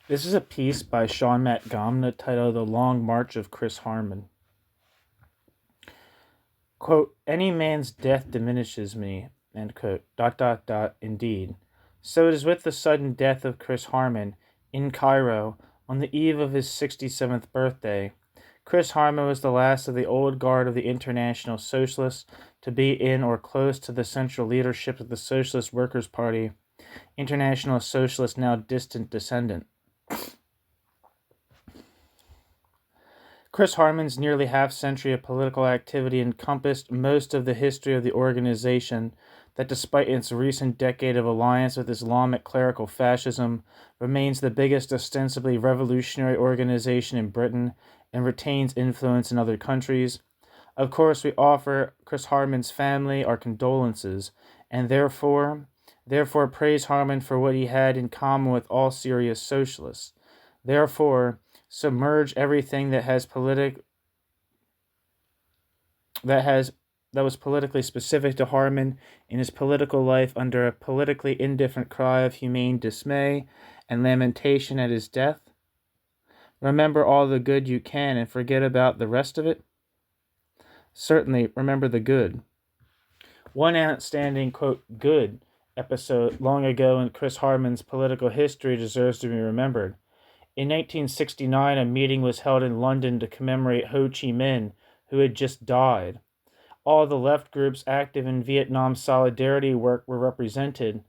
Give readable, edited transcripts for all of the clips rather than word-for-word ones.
This is a piece by Sean Matgamna titled The Long March of Chris Harman. Quote, any man's death diminishes me, end quote, ... indeed. So it is with the sudden death of Chris Harman in Cairo on the eve of his 67th birthday. Chris Harman was the last of the old guard of the International Socialists to be in or close to the central leadership of the Socialist Workers' Party, International Socialist now distant descendant. Chris Harman's nearly half-century of political activity encompassed most of the history of the organization that, despite its recent decade of alliance with Islamic clerical fascism, remains the biggest ostensibly revolutionary organization in Britain and retains influence in other countries. Of course, we offer Chris Harman's family our condolences, and therefore praise Harman for what he had in common with all serious socialists. Therefore, submerge everything that was politically specific to Harman in his political life under a politically indifferent cry of humane dismay and lamentation at his death. Remember all the good you can and forget about the rest of it? Certainly, remember the good. One outstanding, quote, good episode long ago in Chris Harman's political history deserves to be remembered. In 1969, a meeting was held in London to commemorate Ho Chi Minh, who had just died. All the left groups active in Vietnam solidarity work were represented,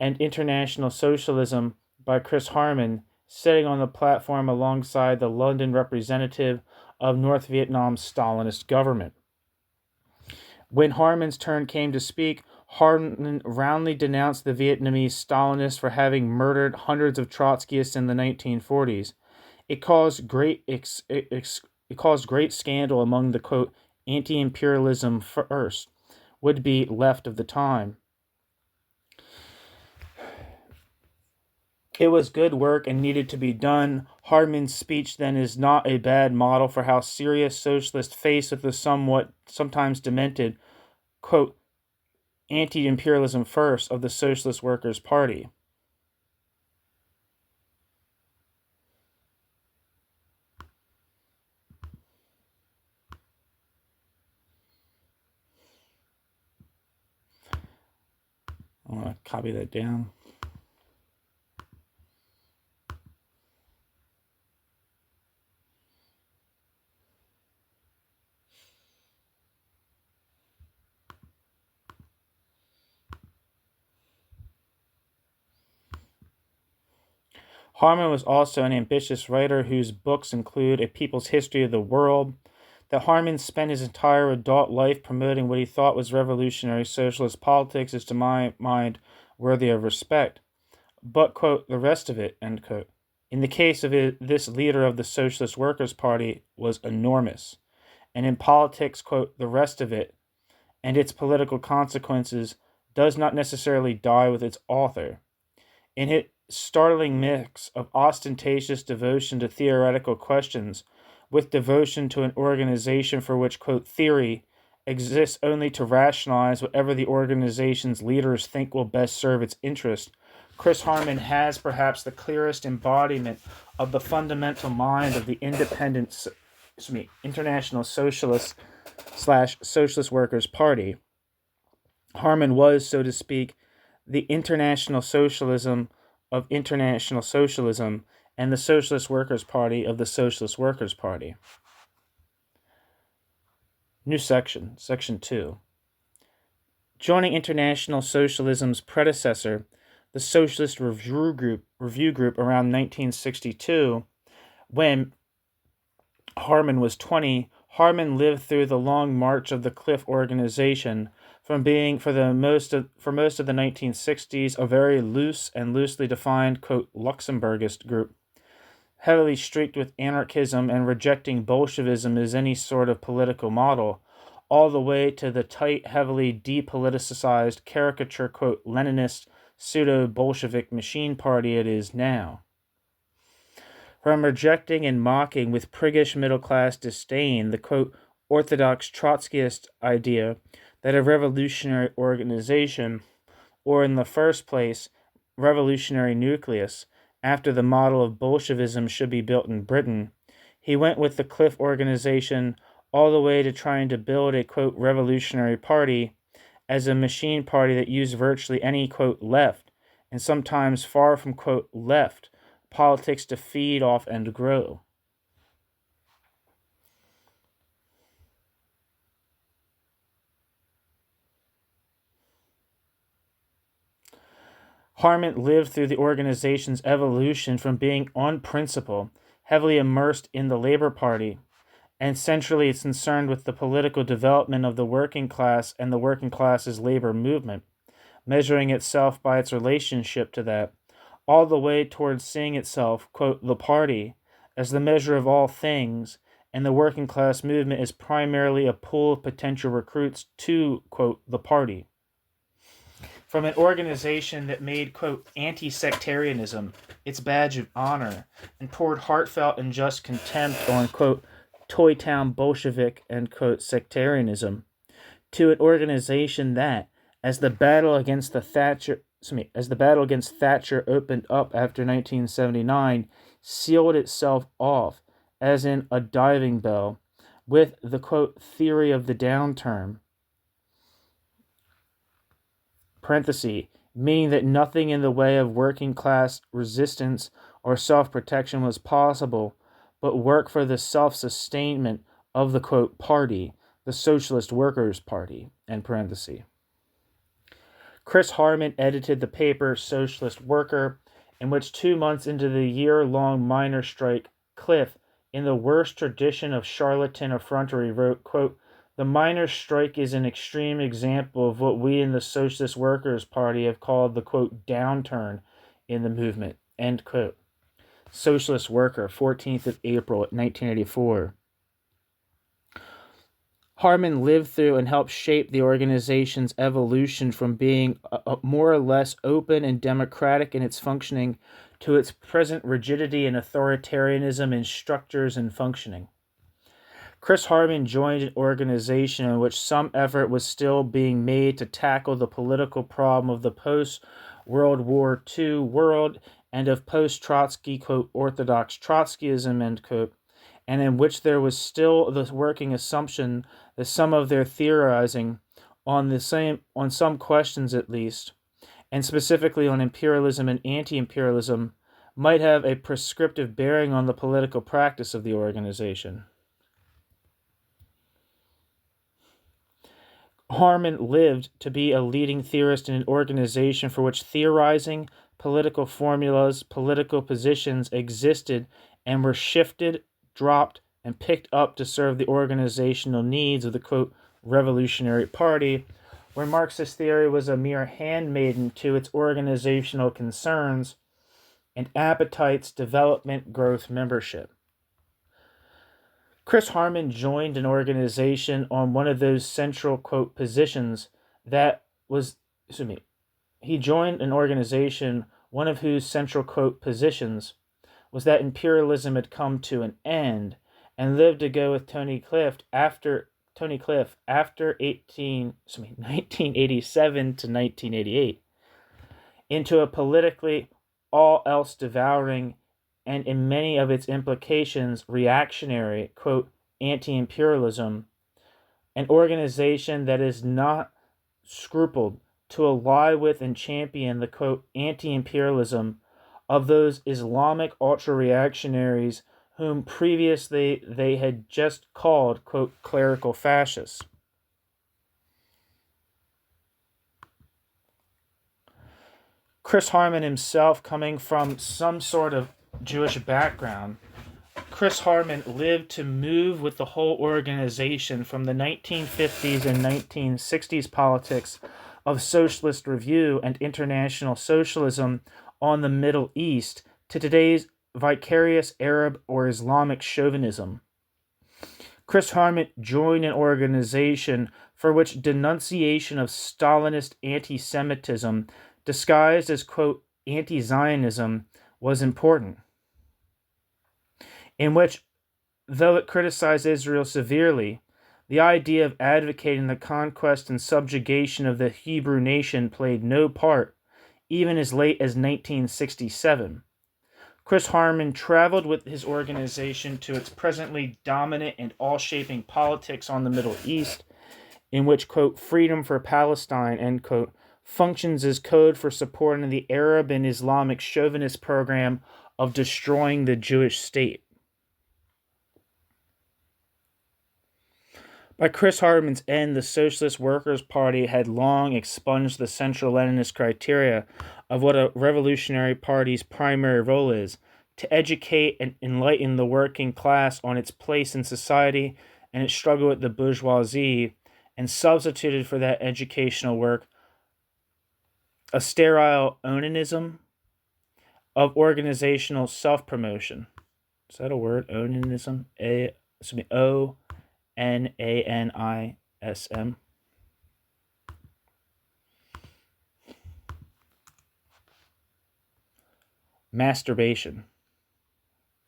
and International Socialism by Chris Harman sitting on the platform alongside the London representative of North Vietnam's Stalinist government. When Harman's turn came to speak, Harman roundly denounced the Vietnamese Stalinists for having murdered hundreds of Trotskyists in the 1940s. It caused great scandal among the, quote, anti-imperialism first, would-be left of the time. It was good work and needed to be done. Harman's speech then is not a bad model for how serious socialists face with the sometimes demented, quote, anti-imperialism first of the Socialist Workers' Party. I'm going to copy that down. Harman was also an ambitious writer whose books include A People's History of the World. That Harman spent his entire adult life promoting what he thought was revolutionary socialist politics is, to my mind, worthy of respect. But, quote, the rest of it, end quote, in the case of this leader of the Socialist Workers' Party, was enormous. And in politics, quote, the rest of it, and its political consequences, does not necessarily die with its author. In his startling mix of ostentatious devotion to theoretical questions with devotion to an organization for which, quote, theory exists only to rationalize whatever the organization's leaders think will best serve its interest, Chris Harman has perhaps the clearest embodiment of the fundamental mind of the International Socialist / Socialist Workers' Party. Harman was, so to speak, the international socialism of international socialism and the Socialist Workers' Party of the Socialist Workers' Party. New section, Section 2. Joining International Socialism's predecessor, the Socialist Review Group around 1962, when Harman was 20, Harman lived through the long march of the Cliff organization, from being, for most of the 1960s, a very loose and loosely defined, quote, Luxemburgist group, heavily streaked with anarchism and rejecting Bolshevism as any sort of political model, all the way to the tight, heavily depoliticized, caricature, quote, Leninist, pseudo-Bolshevik machine party it is now. From rejecting and mocking with priggish middle-class disdain the, quote, orthodox Trotskyist idea that a revolutionary organization, or in the first place, revolutionary nucleus, after the model of Bolshevism should be built in Britain, he went with the Cliff organization all the way to trying to build a, quote, revolutionary party as a machine party that used virtually any, quote, left, and sometimes far from, quote, left, politics to feed off and grow. Harman lived through the organization's evolution from being on principle, heavily immersed in the Labor Party, and centrally concerned with the political development of the working class and the working class's labor movement, measuring itself by its relationship to that, all the way towards seeing itself, quote, the party, as the measure of all things, and the working class movement is primarily a pool of potential recruits to, quote, the party. From an organization that made, quote, anti-sectarianism its badge of honor and poured heartfelt and just contempt on, quote, Toy Town Bolshevik and, quote, sectarianism, to an organization that, as the battle against Thatcher opened up after 1979, sealed itself off, as in a diving bell, with the, quote, theory of the downturn, parenthesis, meaning that nothing in the way of working class resistance or self-protection was possible, but work for the self-sustainment of the, quote, party, the Socialist Workers' Party, end parenthesis. Chris Harman edited the paper Socialist Worker, in which 2 months into the year-long miners' strike, Cliff, in the worst tradition of charlatan effrontery, wrote, quote, the miners' strike is an extreme example of what we in the Socialist Workers' Party have called the, quote, downturn in the movement, end quote. Socialist Worker, 14th of April, 1984. Harman lived through and helped shape the organization's evolution from being more or less open and democratic in its functioning to its present rigidity and authoritarianism in structures and functioning. Chris Harman joined an organization in which some effort was still being made to tackle the political problem of the post-World War II world and of post-Trotsky, quote, orthodox Trotskyism, end quote, and in which there was still the working assumption that some of their theorizing on some questions at least, and specifically on imperialism and anti-imperialism, might have a prescriptive bearing on the political practice of the organization. Harman lived to be a leading theorist in an organization for which theorizing, political formulas, political positions existed and were shifted, dropped, and picked up to serve the organizational needs of the, quote, revolutionary party, where Marxist theory was a mere handmaiden to its organizational concerns and appetites, development, growth, membership. Chris Harman joined an organization on one of those central, quote, positions that was, he joined an organization, one of whose central, quote, positions was that imperialism had come to an end, and lived to go with Tony Cliff after 1987 to 1988 into a politically all else devouring and in many of its implications reactionary, quote, anti-imperialism, an organization that is not scrupled to ally with and champion the, quote, anti-imperialism of those Islamic ultra-reactionaries whom previously they had just called, quote, clerical fascists. Chris Harman himself, coming from some sort of Jewish background, Chris Harman lived to move with the whole organization from the 1950s and 1960s politics of socialist review and international socialism on the Middle East to today's vicarious Arab or Islamic chauvinism. Chris Harman joined an organization for which denunciation of Stalinist anti-Semitism disguised as, quote, anti-Zionism was important, in which, though it criticized Israel severely, the idea of advocating the conquest and subjugation of the Hebrew nation played no part, even as late as 1967, Chris Harman traveled with his organization to its presently dominant and all-shaping politics on the Middle East, in which, quote, freedom for Palestine, end quote, functions as code for supporting the Arab and Islamic chauvinist program of destroying the Jewish state. By Chris Harman's end, the Socialist Workers' Party had long expunged the central Leninist criteria of what a revolutionary party's primary role is: to educate and enlighten the working class on its place in society and its struggle with the bourgeoisie, and substituted for that educational work a sterile onanism of organizational self-promotion. Is that a word? Onanism? O-N-A-N-I-S-M. Masturbation.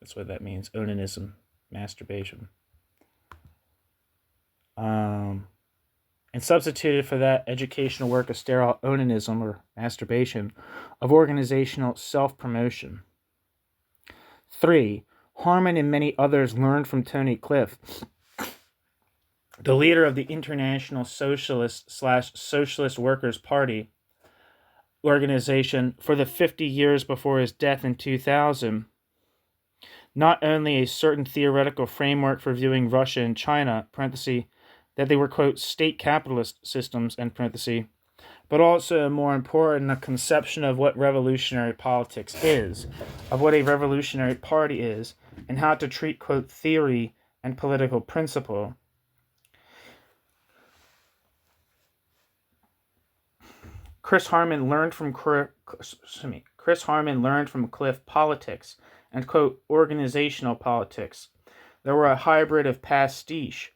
That's what that means. Onanism. Masturbation. And substituted for that educational work a sterile onanism, or masturbation, of organizational self-promotion. 3. Harman and many others learned from Tony Cliff, the leader of the International Socialist/Socialist Workers' Party organization, for the 50 years before his death in 2000, not only a certain theoretical framework for viewing Russia and China, parenthesis, that they were, quote, state capitalist systems, end parenthesis, but also, more important, a conception of what revolutionary politics is, of what a revolutionary party is, and how to treat, quote, theory and political principle. Chris Harman learned from Cliff politics and, quote, organizational politics. There were a hybrid of pastiche,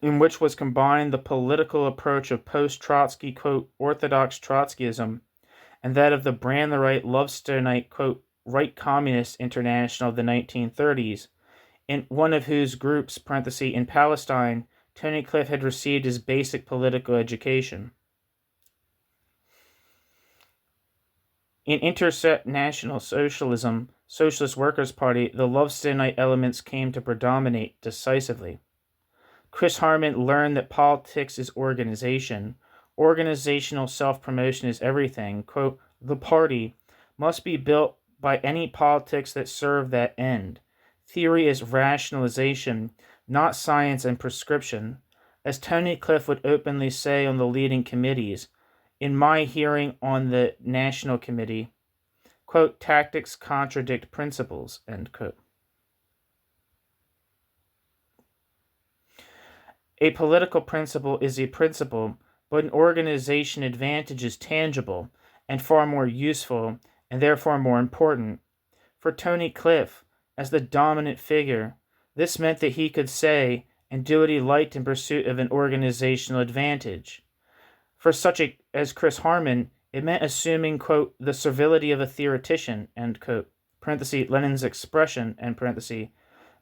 in which was combined the political approach of post-Trotsky, quote, orthodox Trotskyism, and that of the Brandlerite, Lovestonite, quote, right communist international of the 1930s, in one of whose groups, parenthesis, in Palestine, Tony Cliff had received his basic political education. In International Socialism, Socialist Workers' Party, the Lovestonite elements came to predominate decisively. Chris Harman learned that politics is organization. Organizational self-promotion is everything. Quote, the party must be built by any politics that serve that end. Theory is rationalization, not science and prescription. As Tony Cliff would openly say on the leading committees, in my hearing on the National Committee, quote, tactics contradict principles, end quote. A political principle is a principle, but an organization advantage is tangible and far more useful and therefore more important. For Tony Cliff, as the dominant figure, this meant that he could say and do what he liked in pursuit of an organizational advantage. For such as Chris Harman, it meant assuming, quote, the servility of a theoretician, end quote, parenthesis, Lenin's expression, end parenthesis,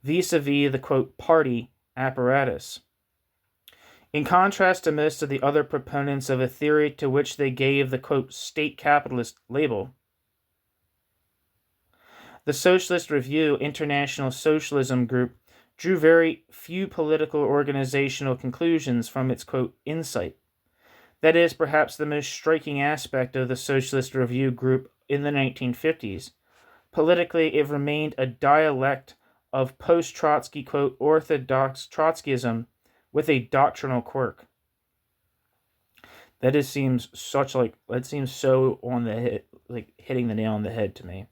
vis-a-vis the, quote, party apparatus. In contrast to most of the other proponents of a theory to which they gave the, quote, state capitalist label, the Socialist Review International Socialism Group drew very few political organizational conclusions from its, quote, insight. That is perhaps the most striking aspect of the Socialist Review Group in the 1950s. Politically, it remained a dialect of post-Trotsky, quote, orthodox Trotskyism with a doctrinal quirk. That seems so on the head, like hitting the nail on the head to me.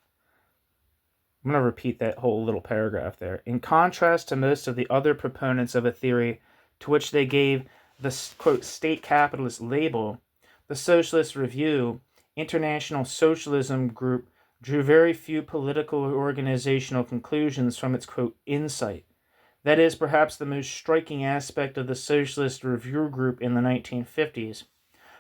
I'm going to repeat that whole little paragraph there. In contrast to most of the other proponents of a theory to which they gave the, quote, state capitalist label, the Socialist Review International Socialism Group drew very few political or organizational conclusions from its, quote, insight. That is perhaps the most striking aspect of the Socialist Review Group in the 1950s.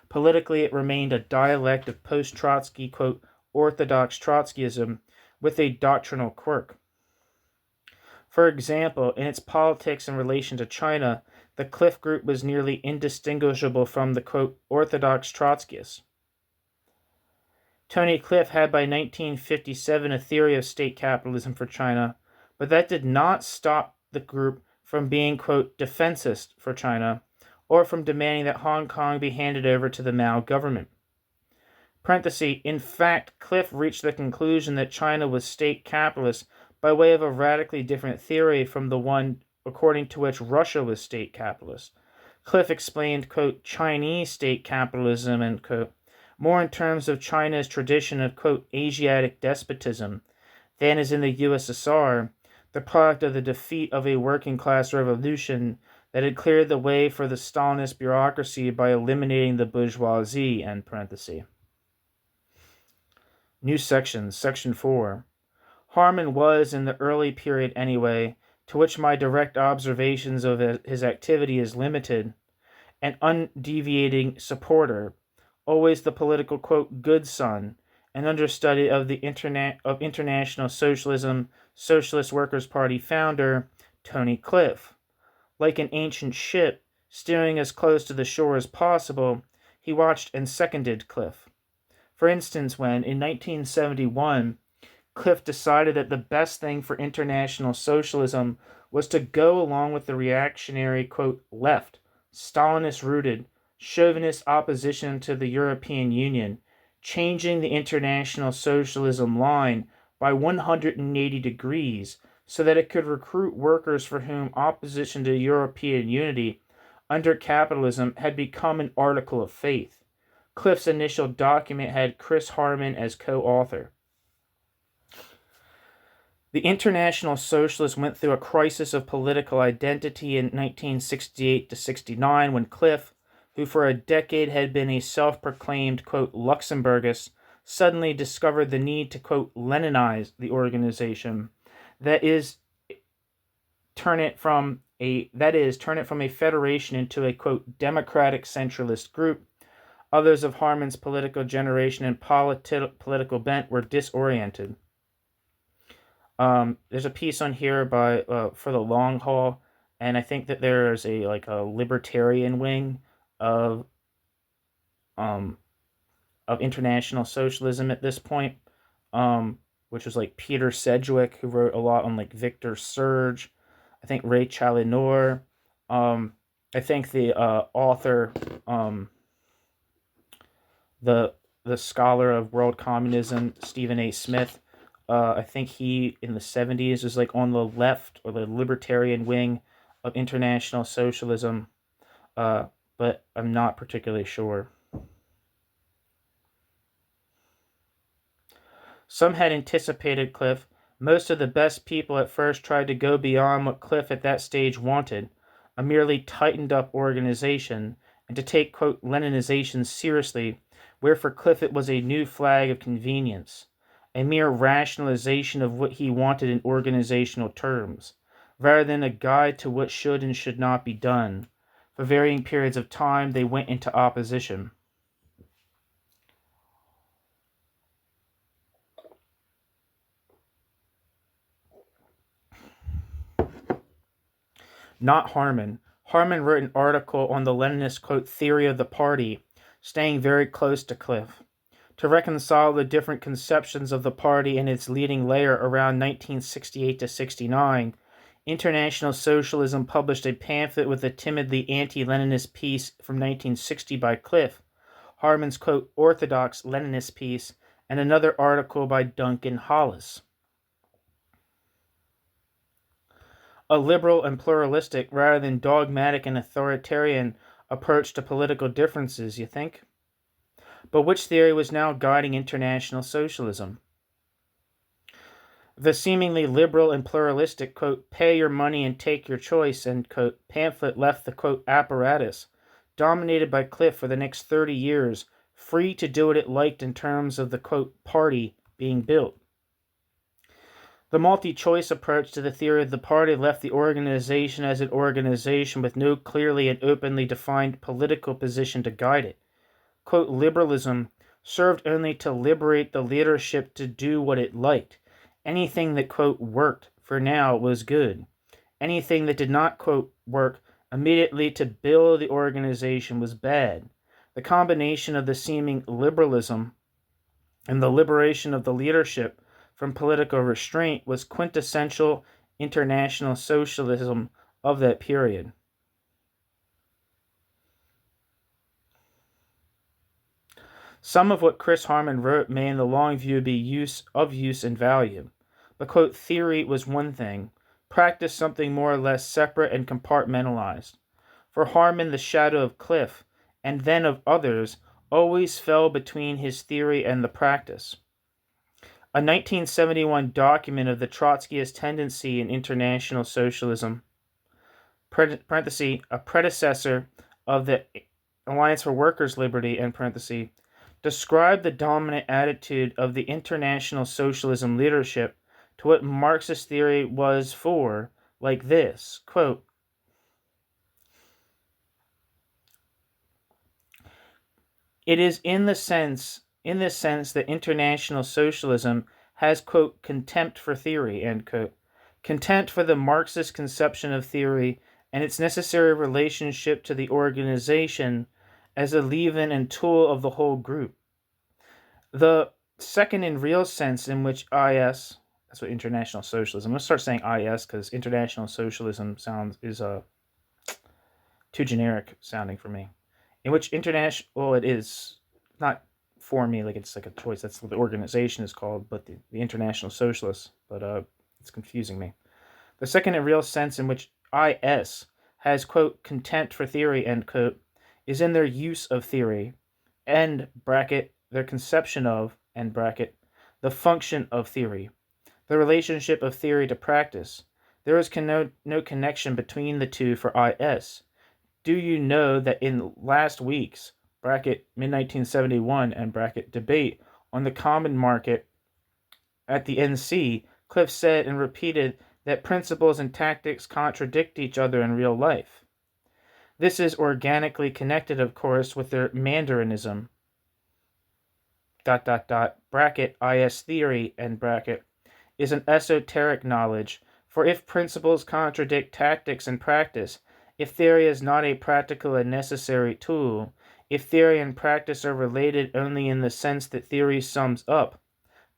Politically, it remained a dialect of post-Trotsky, quote, orthodox Trotskyism with a doctrinal quirk. For example, in its politics in relation to China, the Cliff Group was nearly indistinguishable from the, quote, orthodox Trotskyists. Tony Cliff had by 1957 a theory of state capitalism for China, but that did not stop the group from being, quote, defensist for China, or from demanding that Hong Kong be handed over to the Mao government. In fact, Cliff reached the conclusion that China was state capitalist by way of a radically different theory from the one according to which Russia was state capitalist. Cliff explained, quote, Chinese state capitalism, end quote, more in terms of China's tradition of, quote, Asiatic despotism than is in the USSR, the product of the defeat of a working-class revolution that had cleared the way for the Stalinist bureaucracy by eliminating the bourgeoisie, end parenthesis. New sections, Section 4. Harman was, in the early period anyway, to which my direct observations of his activity is limited, an undeviating supporter, always the political, quote, good son, an understudy of the International Socialism, Socialist Workers' Party founder, Tony Cliff. Like an ancient ship, steering as close to the shore as possible, he watched and seconded Cliff. For instance, when, in 1971, Cliff decided that the best thing for international socialism was to go along with the reactionary, quote, left, Stalinist-rooted, chauvinist opposition to the European Union, changing the international socialism line by 180 degrees so that it could recruit workers for whom opposition to European unity under capitalism had become an article of faith. Cliff's initial document had Chris Harman as co-author. The International Socialists went through a crisis of political identity in 1968 to 69 when Cliff, who for a decade had been a self-proclaimed, quote, Luxembourgist, suddenly discovered the need to, quote, Leninize the organization. That is, turn it from a federation into a, quote, democratic centralist group. Others of Harman's political generation and political bent were disoriented. There's a piece on here by for the long haul, and I think that there's a libertarian wing of international socialism at this point, which was like Peter Sedgwick, who wrote a lot on like Victor Serge. I think Ray Chalinor. I think the author, the scholar of world communism, Stephen A. Smith. I think he, in the 70s, was like on the left or the libertarian wing of international socialism, but I'm not particularly sure. Some had anticipated Cliff. Most of the best people at first tried to go beyond what Cliff at that stage wanted, a merely tightened-up organization, and to take, quote, Leninization seriously, where for Cliff it was a new flag of convenience, a mere rationalization of what he wanted in organizational terms, rather than a guide to what should and should not be done. For varying periods of time, they went into opposition. Not Harman. Harman wrote an article on the Leninist, quote, theory of the party, staying very close to Cliff. To reconcile the different conceptions of the party and its leading layer around 1968 to 69, International Socialism published a pamphlet with a timidly anti-Leninist piece from 1960 by Cliff, Harman's, quote, orthodox Leninist piece, and another article by Duncan Hollis. A liberal and pluralistic rather than dogmatic and authoritarian approach to political differences, you think? But which theory was now guiding international socialism? The seemingly liberal and pluralistic, quote, pay your money and take your choice, end quote, pamphlet left the, quote, apparatus, dominated by Cliff for the next 30 years, free to do what it liked in terms of the, quote, party being built. The multi-choice approach to the theory of the party left the organization as an organization with no clearly and openly defined political position to guide it. Quote, liberalism served only to liberate the leadership to do what it liked. Anything that, quote, worked for now was good. Anything that did not, quote, work immediately to build the organization was bad. The combination of the seeming liberalism and the liberation of the leadership from political restraint was quintessential international socialism of that period. Some of what Chris Harman wrote may in the long view be use and value. But, quote, theory was one thing, practice something more or less separate and compartmentalized. For Harman, the shadow of Cliff, and then of others, always fell between his theory and the practice. A 1971 document of the Trotskyist tendency in international socialism, parenthesis, a predecessor of the Alliance for Workers' Liberty, end parenthesis, described the dominant attitude of the international socialism leadership to what Marxist theory was for, like this, quote, it is in this sense that international socialism has, quote, contempt for theory, end quote, contempt for the Marxist conception of theory and its necessary relationship to the organization as a leaven and tool of the whole group. The second and real sense in which IS, that's what international socialism, I'm going to start saying IS because international socialism is too generic sounding for me. In which international, well, it is not for me, like it's like a choice. That's what the organization is called, but the International Socialists. But it's confusing me. The second and real sense in which IS has, quote, contempt for theory, end quote, is in their use of theory, end bracket, their conception of, end bracket, the function of theory, the relationship of theory to practice. There is no connection between the two for IS. Do you know that in last week's bracket mid-1971 and bracket debate on the common market at the NC, Cliff said and repeated that principles and tactics contradict each other in real life. This is organically connected, of course, with their Mandaриnism, bracket IS theory, end bracket, is an esoteric knowledge, for if principles contradict tactics and practice, if theory is not a practical and necessary tool, if theory and practice are related only in the sense that theory sums up,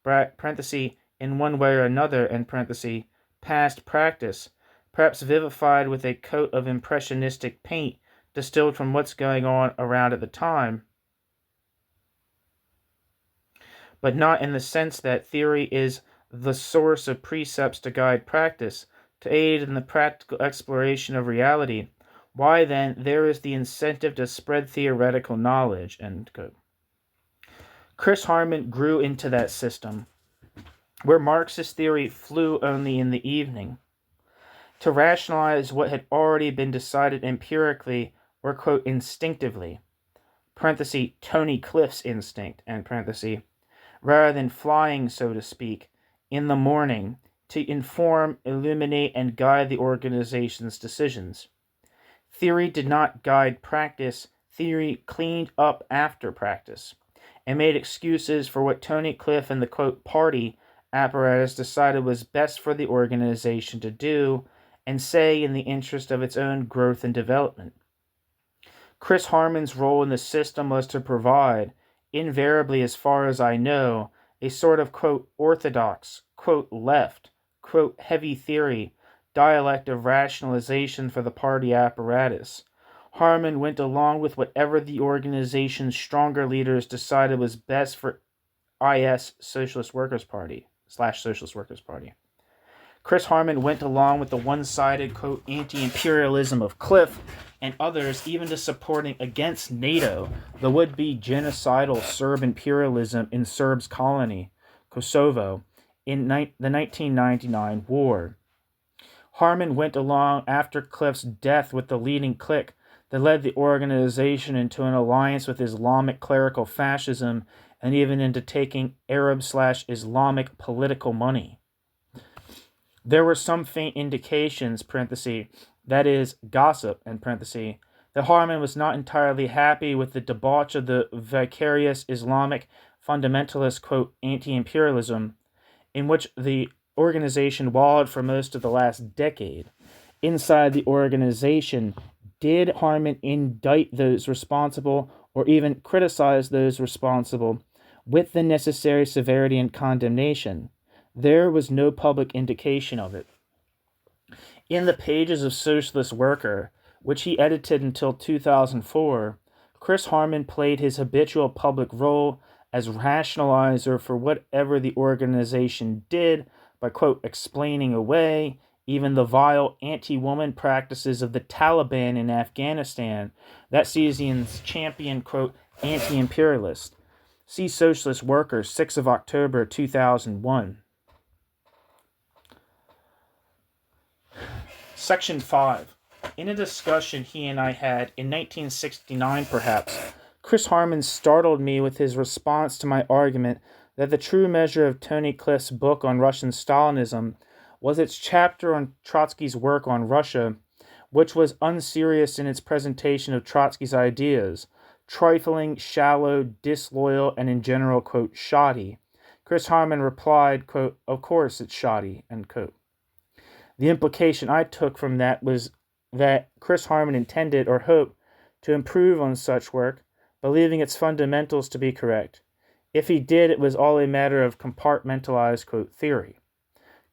parenthesis, in one way or another, end parenthesis, past practice, perhaps vivified with a coat of impressionistic paint distilled from what's going on around at the time, but not in the sense that theory is the source of precepts to guide practice, to aid in the practical exploration of reality, why then there is the incentive to spread theoretical knowledge, end quote. Chris Harman grew into that system, where Marxist theory flew only in the evening, to rationalize what had already been decided empirically or, quote, instinctively, parenthesis, Tony Cliff's instinct, end parenthesis, rather than flying, so to speak, in the morning to inform, illuminate, and guide the organization's decisions. Theory did not guide practice. Theory cleaned up after practice and made excuses for what Tony Cliff and the, quote, party apparatus decided was best for the organization to do and say in the interest of its own growth and development. Chris Harman's role in the system was to provide, invariably as far as I know, a sort of, quote, orthodox, quote, left, quote, heavy theory, dialect of rationalization for the party apparatus. Harman went along with whatever the organization's stronger leaders decided was best for IS Socialist Workers' Party / Socialist Workers' Party. Chris Harman went along with the one-sided, quote, anti-imperialism of Cliff and others, even to supporting against NATO the would-be genocidal Serb imperialism in Serb's colony, Kosovo, in the 1999 war. Harman went along after Cliff's death with the leading clique that led the organization into an alliance with Islamic clerical fascism and even into taking Arab/Islamic political money. There were some faint indications, parenthesis, that is, gossip, end parenthesis, that Harman was not entirely happy with the debauch of the vicarious Islamic fundamentalist, quote, anti-imperialism, in which the organization wallowed for most of the last decade. Inside the organization, did Harman indict those responsible or even criticize those responsible, with the necessary severity and condemnation. There was no public indication of it. In the pages of Socialist Worker, which he edited until 2004, Chris Harman played his habitual public role as rationalizer for whatever the organization did by, quote, explaining away even the vile anti-woman practices of the Taliban in Afghanistan, that sees him champion, quote, anti-imperialist. See Socialist Worker, 6 of October 2001. Section 5. In a discussion he and I had in 1969 perhaps, Chris Harman startled me with his response to my argument that the true measure of Tony Cliff's book on Russian Stalinism was its chapter on Trotsky's work on Russia, which was unserious in its presentation of Trotsky's ideas, trifling, shallow, disloyal, and in general, quote, shoddy. Chris Harman replied, quote, of course it's shoddy, end quote. The implication I took from that was that Chris Harman intended or hoped to improve on such work, believing its fundamentals to be correct. If he did, it was all a matter of compartmentalized, quote, theory.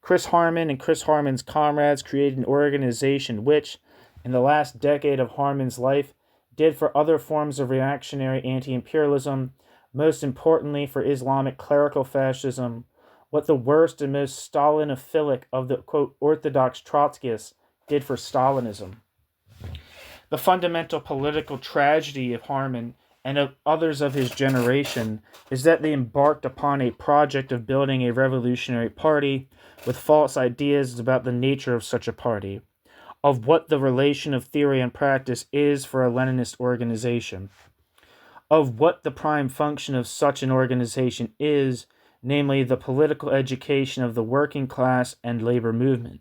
Chris Harman and Chris Harman's comrades created an organization which, in the last decade of Harman's life, did for other forms of reactionary anti-imperialism, most importantly for Islamic clerical fascism, what the worst and most Stalinophilic of the, quote, orthodox Trotskyists did for Stalinism. The fundamental political tragedy of Harman and of others of his generation is that they embarked upon a project of building a revolutionary party with false ideas about the nature of such a party, of what the relation of theory and practice is for a Leninist organization, of what the prime function of such an organization is, namely the political education of the working class and labor movement.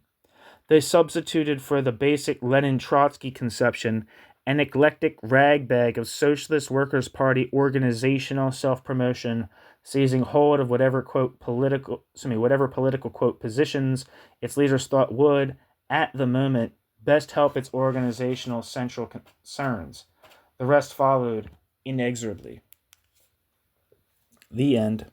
They substituted for the basic Lenin-Trotsky conception an eclectic ragbag of Socialist Workers' Party organizational self-promotion, seizing hold of whatever, quote, political, quote, positions its leaders thought would, at the moment, best help its organizational central concerns. The rest followed inexorably. The end.